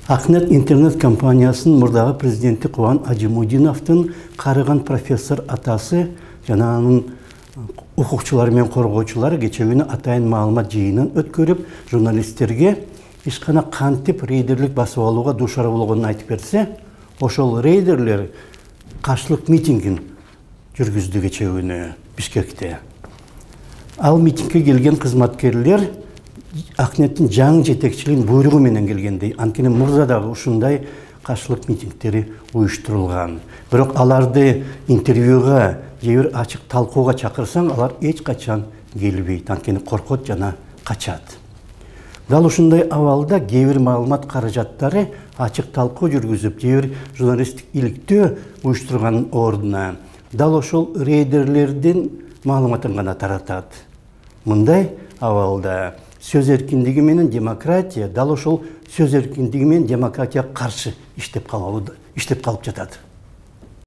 Акнет интернет компаниясының мұрдағы президенті Кубан Ажимудиновтың қарыған профессор атасы жананың укукчулар мен коргоочулар кечегүнү атайын маалымат жыйынын өткөрүп журналисттерге ишкана кантип рейдерлик басып алууга дуушар болгонун айтып берсе, ошол рейдерлер каршылык митингин жүргүздү кечегүнү Бишкекте. Ал митингге келген кызматкерлер Акнеттин жаңы жетекчилигин буйругу менен келгендей, анткени мурда дагы ушундай каршылык митингдери уюштурулган. Бирок аларды интервьюга же бир ачык талкууга чакырсаң, алар эч качан келбейт, анткени коркот жана качат. Дал ушундай абалда кээ бир маалымат каражаттары ачык талкуу жүргүзүп, же бир журналисттик иликтөө уюштурганын ордуна дал ошол рейдерлердин маалыматын гана таратат. Мындай абалда сөз эркиндиги менен демократия дал ошол сөз эркиндиги менен демократияга каршы иштеп калып жатат.